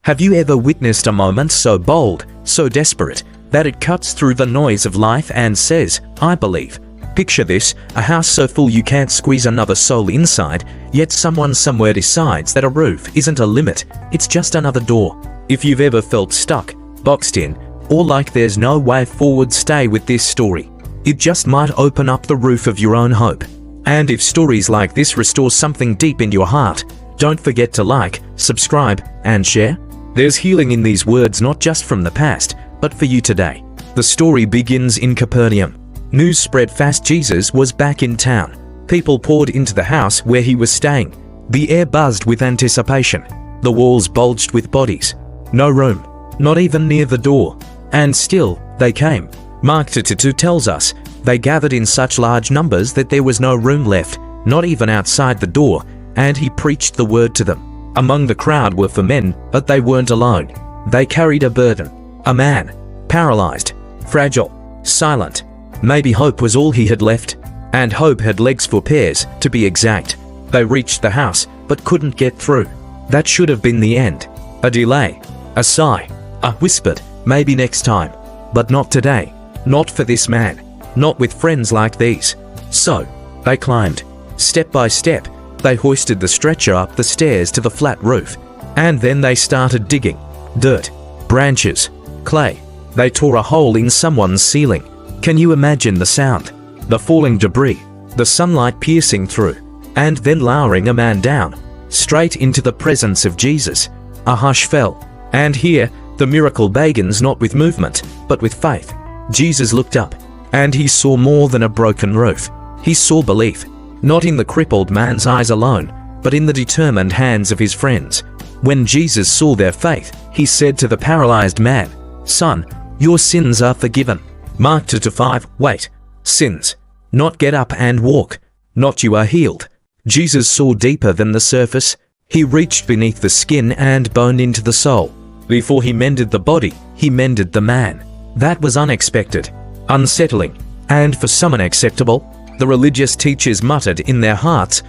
Have you ever witnessed a moment so bold, so desperate, that it cuts through the noise of life and says, "I believe"? Picture this, a house so full you can't squeeze another soul inside, yet someone somewhere decides that a roof isn't a limit, it's just another door. If you've ever felt stuck, boxed in, or like there's no way forward, stay with this story. It just might open up the roof of your own hope. And if stories like this restore something deep in your heart, don't forget to like, subscribe, and share. There's healing in these words, not just from the past, but for you today. The story begins in Capernaum. News spread fast Jesus was back in town. People poured into the house where he was staying. The air buzzed with anticipation. The walls bulged with bodies. No room, not even near the door. And still, they came. Mark 2:2 tells us, they gathered in such large numbers that there was no room left, not even outside the door, and he preached the word to them. Among the crowd were 4 men, but they weren't alone. They carried a burden. A man, paralyzed, fragile, silent. Maybe hope was all he had left. And hope had legs for pairs, to be exact. They reached the house, but couldn't get through. That should have been the end. A delay, a sigh, a whispered, maybe next time. But not today. Not for this man. Not with friends like these. So, they climbed. Step by step, they hoisted the stretcher up the stairs to the flat roof. And then they started digging. Dirt, branches, clay. They tore a hole in someone's ceiling. Can you imagine the sound? The falling debris, the sunlight piercing through, and then lowering a man down, straight into the presence of Jesus. A hush fell. And here, the miracle begins, not with movement, but with faith. Jesus looked up, and he saw more than a broken roof. He saw belief, not in the crippled man's eyes alone, but in the determined hands of his friends. When Jesus saw their faith, he said to the paralyzed man, "Son, your sins are forgiven." Mark 2:5. Wait, sins. Not get up and walk. Not you are healed. Jesus saw deeper than the surface. He reached beneath the skin and bone into the soul. Before he mended the body, he mended the man. That was unexpected, unsettling, and for some unacceptable. The religious teachers muttered in their hearts,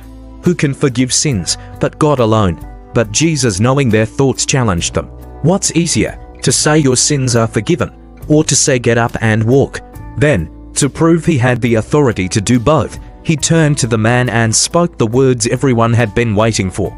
"Who can forgive sins but God alone?" But Jesus, knowing their thoughts, challenged them. What's easier, to say your sins are forgiven, or to say get up and walk? Then, to prove he had the authority to do both, he turned to the man and spoke the words everyone had been waiting for.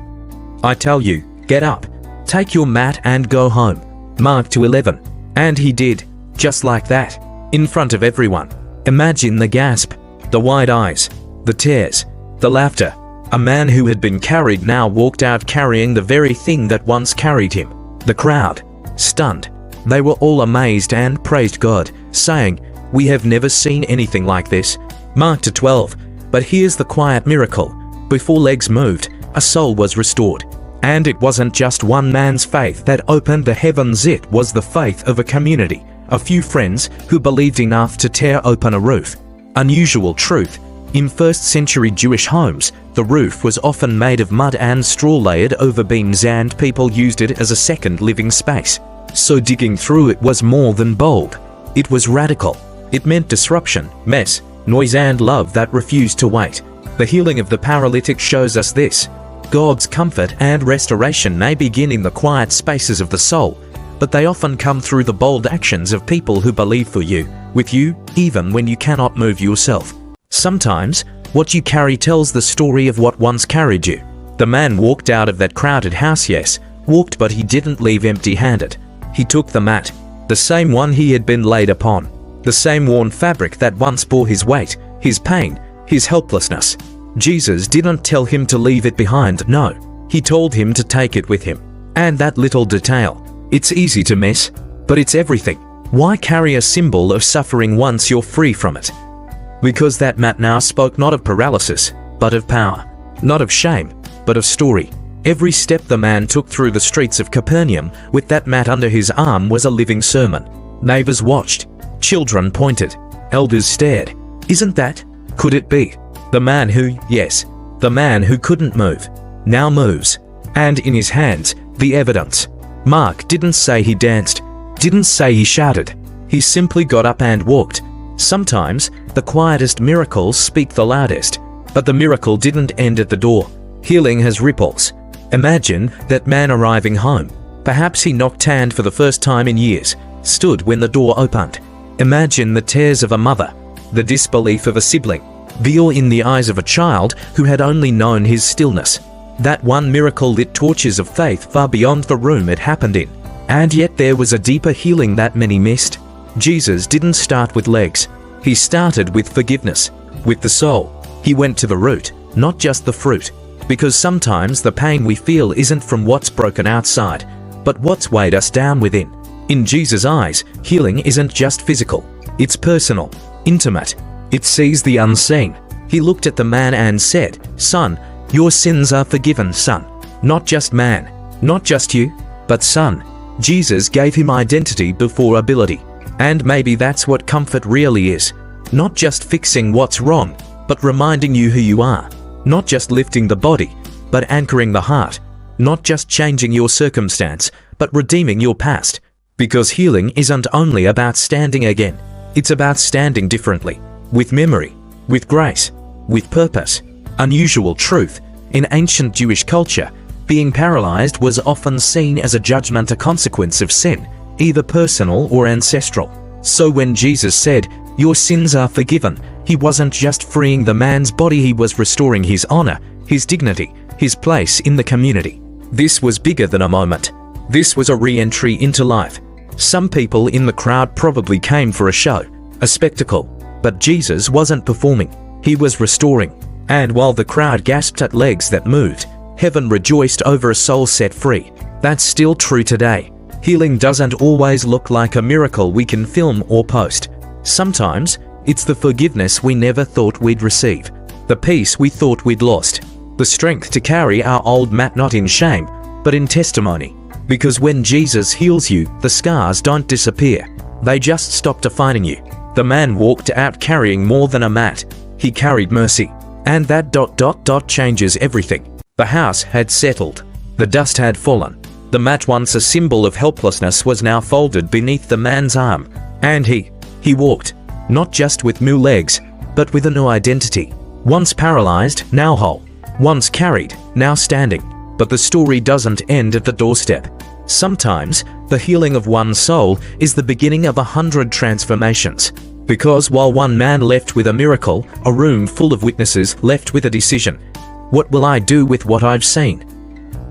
"I tell you, get up, take your mat and go home." Mark 2:11. And he did, just like that, in front of everyone. Imagine the gasp, the wide eyes, the tears, the laughter. A man who had been carried now walked out carrying the very thing that once carried him. The crowd, stunned. They were all amazed and praised God, saying, "We have never seen anything like this." Mark 2:12. But here's the quiet miracle. Before legs moved, a soul was restored. And it wasn't just one man's faith that opened the heavens, it was the faith of a community. A few friends who believed enough to tear open a roof. Unusual truth. In first-century Jewish homes, the roof was often made of mud and straw layered over beams, and people used it as a second living space. So digging through it was more than bold. It was radical. It meant disruption, mess, noise, and love that refused to wait. The healing of the paralytic shows us this. God's comfort and restoration may begin in the quiet spaces of the soul, but they often come through the bold actions of people who believe for you, with you, even when you cannot move yourself. Sometimes, what you carry tells the story of what once carried you. The man walked out of that crowded house, yes, walked, but he didn't leave empty-handed. He took the mat, the same one he had been laid upon, the same worn fabric that once bore his weight, his pain, his helplessness. Jesus didn't tell him to leave it behind, no. He told him to take it with him. And that little detail, it's easy to miss, but it's everything. Why carry a symbol of suffering once you're free from it? Because that mat now spoke not of paralysis, but of power. Not of shame, but of story. Every step the man took through the streets of Capernaum with that mat under his arm was a living sermon. Neighbors watched. Children pointed. Elders stared. Isn't that? Could it be? The man who, yes, the man who couldn't move, now moves. And in his hands, the evidence. Mark didn't say he danced, didn't say he shouted. He simply got up and walked. Sometimes, the quietest miracles speak the loudest. But the miracle didn't end at the door. Healing has ripples. Imagine that man arriving home. Perhaps he knocked hand for the first time in years, stood when the door opened. Imagine the tears of a mother, the disbelief of a sibling, the awe in the eyes of a child who had only known his stillness. That one miracle lit torches of faith far beyond the room it happened in. And yet there was a deeper healing that many missed. Jesus didn't start with legs. He started with forgiveness, with the soul. He went to the root, not just the fruit. Because sometimes the pain we feel isn't from what's broken outside, but what's weighed us down within. In Jesus' eyes, healing isn't just physical. It's personal, intimate. It sees the unseen. He looked at the man and said, "Son, your sins are forgiven, son." Not just man, not just you, but son. Jesus gave him identity before ability. And maybe that's what comfort really is. Not just fixing what's wrong, but reminding you who you are. Not just lifting the body, but anchoring the heart. Not just changing your circumstance, but redeeming your past. Because healing isn't only about standing again. It's about standing differently. With memory, with grace, with purpose. Unusual truth. In ancient Jewish culture, being paralyzed was often seen as a judgment, a consequence of sin, either personal or ancestral. So when Jesus said, "Your sins are forgiven," he wasn't just freeing the man's body, he was restoring his honor, his dignity, his place in the community. This was bigger than a moment. This was a re-entry into life. Some people in the crowd probably came for a show, a spectacle, but Jesus wasn't performing. He was restoring. And while the crowd gasped at legs that moved, heaven rejoiced over a soul set free. That's still true today. Healing doesn't always look like a miracle we can film or post. Sometimes, it's the forgiveness we never thought we'd receive, the peace we thought we'd lost, the strength to carry our old mat not in shame, but in testimony. Because when Jesus heals you, the scars don't disappear. They just stop defining you. The man walked out carrying more than a mat. He carried mercy. And that ... changes everything. The house had settled. The dust had fallen. The mat, once a symbol of helplessness, was now folded beneath the man's arm. And he walked, not just with new legs, but with a new identity. Once paralyzed, now whole. Once carried, now standing. But the story doesn't end at the doorstep. Sometimes, the healing of one soul is the beginning of 100 transformations. Because while one man left with a miracle, a room full of witnesses left with a decision. What will I do with what I've seen?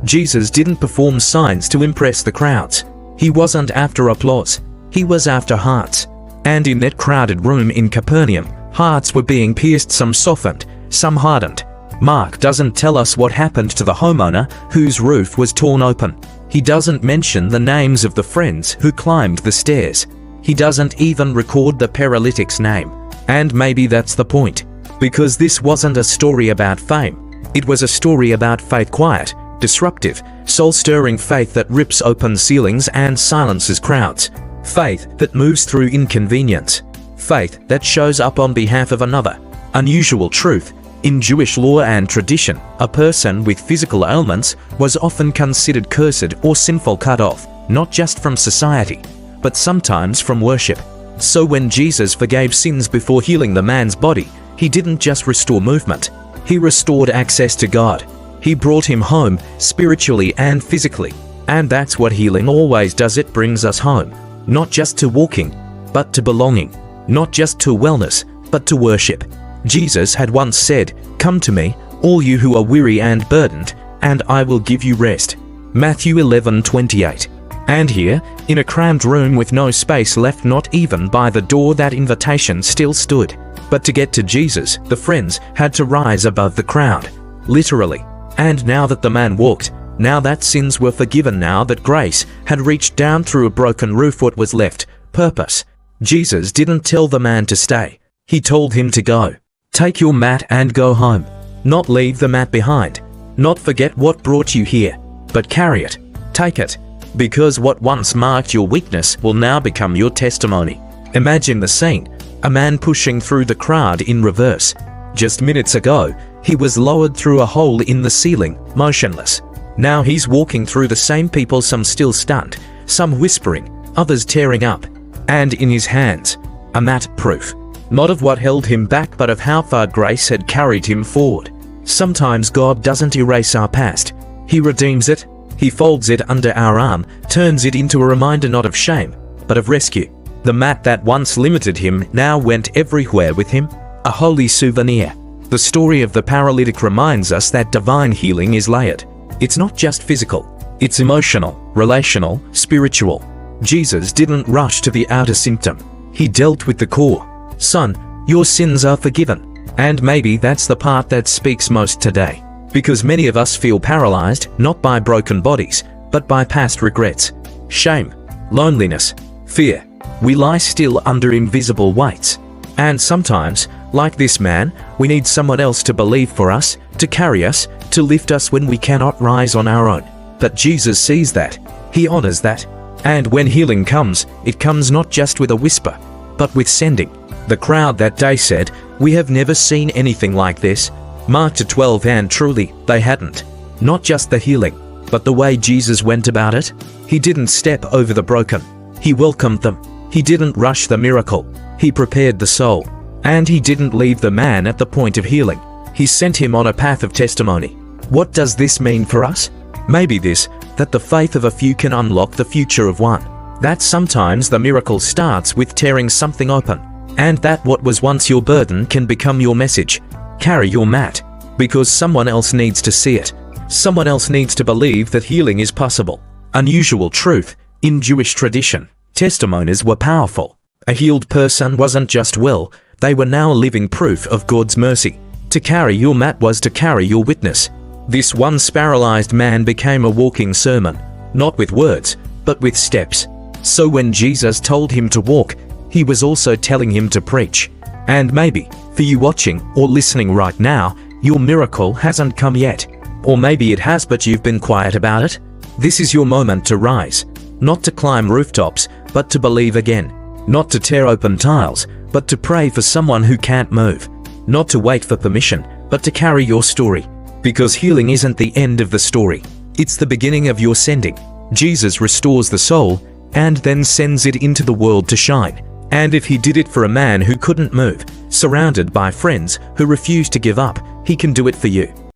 Jesus didn't perform signs to impress the crowds. He wasn't after applause. He was after hearts. And in that crowded room in Capernaum, hearts were being pierced, some softened, some hardened. Mark doesn't tell us what happened to the homeowner whose roof was torn open. He doesn't mention the names of the friends who climbed the stairs. He doesn't even record the paralytic's name. And maybe that's the point. Because this wasn't a story about fame. It was a story about faith, quiet, disruptive, soul-stirring faith that rips open ceilings and silences crowds. Faith that moves through inconvenience. Faith that shows up on behalf of another. Unusual truth. In Jewish law and tradition, a person with physical ailments was often considered cursed or sinful, cut off, not just from society, but sometimes from worship. So when Jesus forgave sins before healing the man's body, he didn't just restore movement. He restored access to God. He brought him home, spiritually and physically. And that's what healing always does. It brings us home. Not just to walking, but to belonging. Not just to wellness, but to worship. Jesus had once said, "Come to me, all you who are weary and burdened, and I will give you rest." Matthew 11:28. And here, in a crammed room with no space left, not even by the door, that invitation still stood. But to get to Jesus, the friends had to rise above the crowd. Literally. And now that the man walked, now that sins were forgiven, now that grace had reached down through a broken roof, what was left? Purpose. Jesus didn't tell the man to stay. He told him to go. Take your mat and go home. Not leave the mat behind. Not forget what brought you here, but carry it. Take it. Because what once marked your weakness will now become your testimony. Imagine the scene. A man pushing through the crowd in reverse. Just minutes ago, he was lowered through a hole in the ceiling, motionless. Now he's walking through the same people, some still stunned, some whispering, others tearing up. And in his hands, a mat, proof. Not of what held him back, but of how far grace had carried him forward. Sometimes God doesn't erase our past. He redeems it. He folds it under our arm, turns it into a reminder not of shame, but of rescue. The mat that once limited him now went everywhere with him, a holy souvenir. The story of the paralytic reminds us that divine healing is layered. It's not just physical, it's emotional, relational, spiritual. Jesus didn't rush to the outer symptom. He dealt with the core. Son, your sins are forgiven. And maybe that's the part that speaks most today. Because many of us feel paralyzed, not by broken bodies, but by past regrets, shame, loneliness, fear. We lie still under invisible weights. And sometimes, like this man, we need someone else to believe for us, to carry us, to lift us when we cannot rise on our own. But Jesus sees that. He honors that. And when healing comes, it comes not just with a whisper, but with sending. The crowd that day said, "We have never seen anything like this." Mark 12, and truly, they hadn't. Not just the healing, but the way Jesus went about it. He didn't step over the broken. He welcomed them. He didn't rush the miracle. He prepared the soul. And he didn't leave the man at the point of healing. He sent him on a path of testimony. What does this mean for us? Maybe this, that the faith of a few can unlock the future of one. That sometimes the miracle starts with tearing something open. And that what was once your burden can become your message. Carry your mat. Because someone else needs to see it. Someone else needs to believe that healing is possible. Unusual truth. In Jewish tradition, testimonies were powerful. A healed person wasn't just well, they were now living proof of God's mercy. To carry your mat was to carry your witness. This once paralyzed man became a walking sermon, not with words, but with steps. So when Jesus told him to walk, he was also telling him to preach. And maybe, for you watching or listening right now, your miracle hasn't come yet. Or maybe it has, but you've been quiet about it. This is your moment to rise. Not to climb rooftops, but to believe again. Not to tear open tiles, but to pray for someone who can't move. Not to wait for permission, but to carry your story. Because healing isn't the end of the story. It's the beginning of your sending. Jesus restores the soul, and then sends it into the world to shine. And if he did it for a man who couldn't move, surrounded by friends who refused to give up, he can do it for you.